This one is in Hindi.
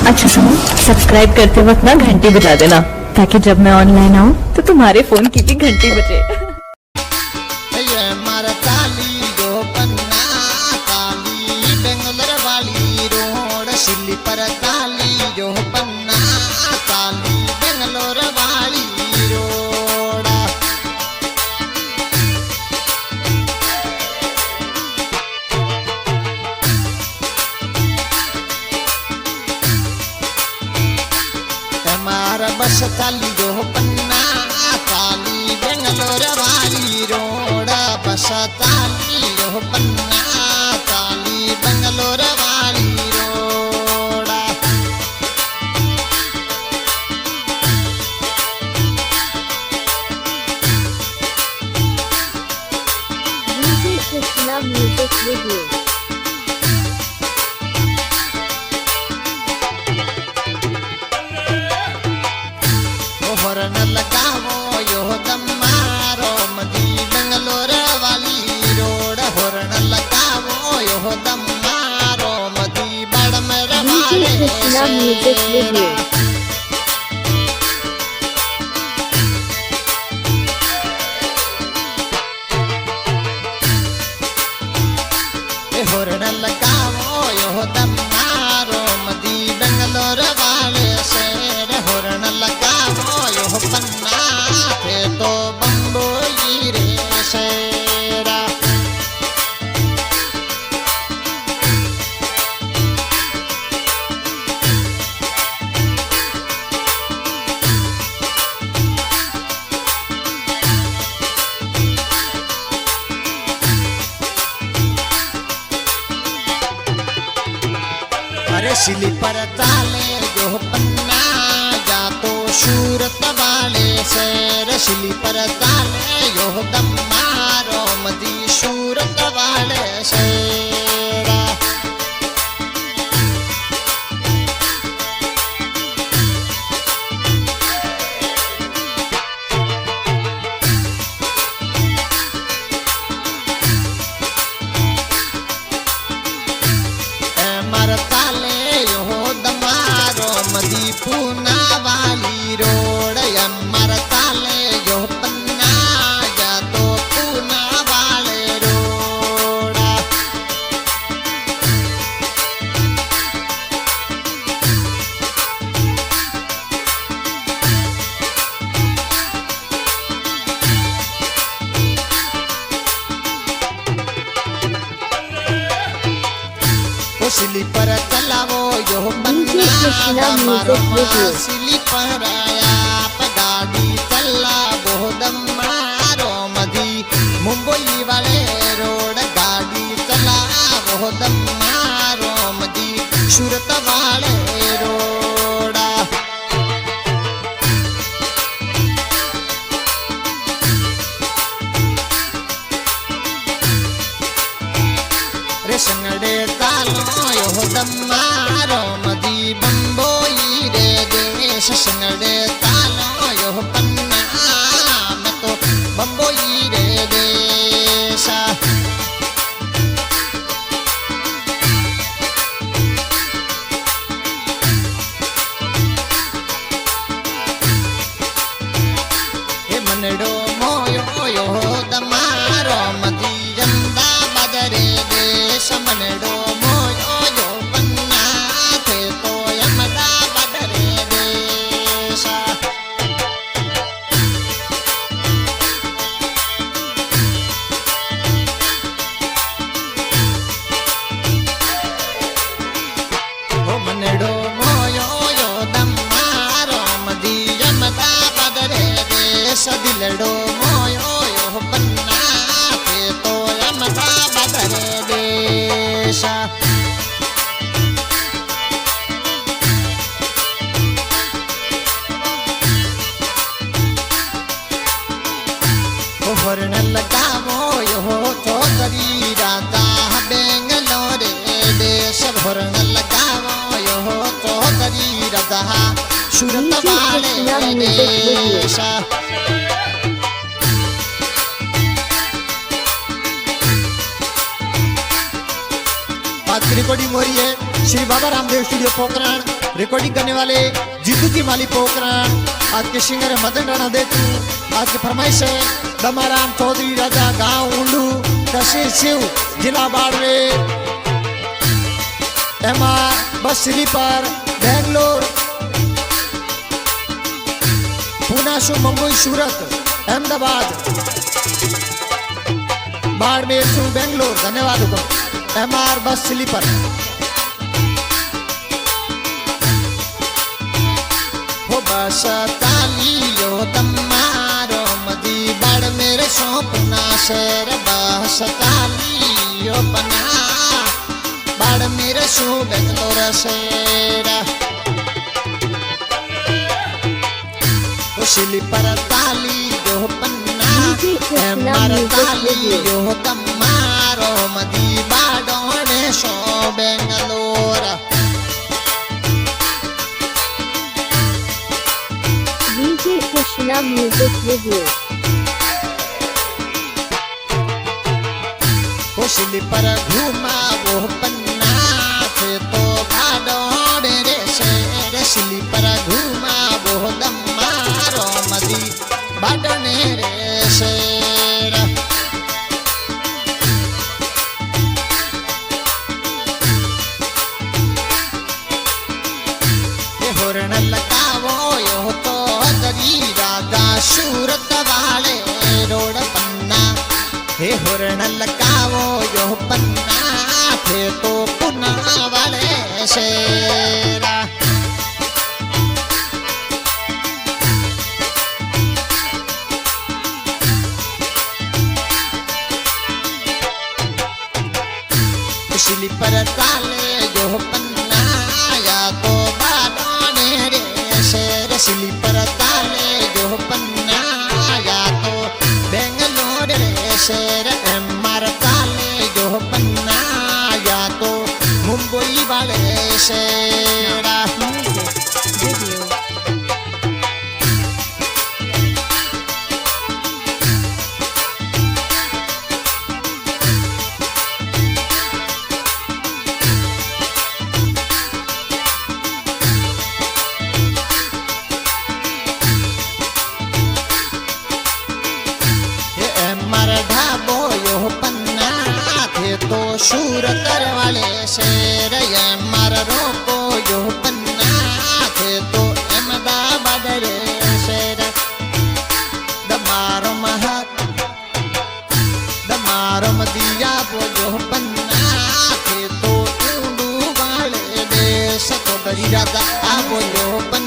अच्छा सुनो, सब्सक्राइब करते वक्त ना घंटी बजा देना, ताकि जब मैं ऑनलाइन आऊँ तो तुम्हारे फोन की भी घंटी बजे। बस ताली जो पन्ना ताली बेंगलोर वाली रोड बस ताली जो पन्ना ताली बेंगलोर वाली रोड कृष्णा म्यूजिक वीडियो होरन लगावो यो दमारो मदी बेंगलोर वाली रोड होरन लगावो यो दमारो मदी बड़मर वाले कृष्णा म्यूजिक वीडियो होरन लगावो यो दमारो मदी बेंगलोर वाले शेर होरन लगावो यो पन्ना थे तो बम्बोई रे शेरा अरे स्लीपर ताले जो पन्ना जा तो सूरत वाले शेर स्लीपर ताले यो दमारो मदी सूरत वाले शेरा मरताले यो दमारो मदी पूना वाली रोड मरताले यो पन्ना जा तो पूना वाले रोड स्लीपर चलावो यो पन्ना दमारो स्लीपर आया गाड़ी चलावो दमारो मदी मुंबई वाले रोड गाड़ी चलावो दमारो मदी सूरत वाले रोड रे संगड़े तालो यो दमारो मदी बम्बोई रे देश संगड़े तालो यो पन्ना मैं तो बम्बोई रे देश हे मनडो मोयो यो दमारो मदी जंदा बदरे देश मनडो मोयो यो पन्ना थे तो यमदा बदरे देश ओ मनडो मोयो यो दमारो मदी यमदा बदरे देश दिलडो मोयो यो पन्ना थे तो यमदा बदरे देश होरन लगावो यो तो करी राता बेंगलोर देश होरन लगावो यो तो करी राता सूरत वाले देश पात्री कोडी मोरी है श्री बाबा रामदेव स्टूडियो पोखरण, रिकॉर्डिंग करने वाले जीतू की माली पोखरण। आज के सिंगर है मदन राणा देतू। आज की फरमाइश है दमाराम चौधरी राजा गांव उंडू तहसील शिव जिला बाड़मेर। एमा बस स्लीपर बेंगलोर पुणे शु मुंबई सूरत अहमदाबाद बाड़मेर शु बेंगलोर। धन्यवाद को एमआर बस स्लीपर। हो बस तालियो तमारो मदी बाड़मेर सौंपना शेर बस तालियो बना बाड़मेर शु बेंगलोर शेर। स्लीपर ताली जो पन्ना एमआर ताली जो तमारो मदी बाड़ोने सो Bangalore. DJ Krishna Music Review. Sleeper घूमा वो पन्ना थे तो बाड़ोने रे शेर। स्लीपर घूमा वो दमारो मदी बाड़ोने रे शेर। होरण लगावो यो तो दरी राजा सूरत वाले रोड पन्ना। हे होरण लगावो यो पन्ना थे तो पुना वाले शेरा। स्लीपर ताले जो पन्ना या तो बाड़ोने रे शेर। स्लीपर ताले जो पन्ना या तो बेंगलोर रे शेर। एमआर ताले जो पन्ना या तो मुंबई वाले शेरा। ढाबो यो पन्ना थे तो सूरत वाले शेर। एमआर रोको यो पन्ना थे तो अहमदाबाद रे शेर। दमारो मदिया वो यो पन्ना थे तो उंडू वाले देश तो दरी राजा वो यो पन्ना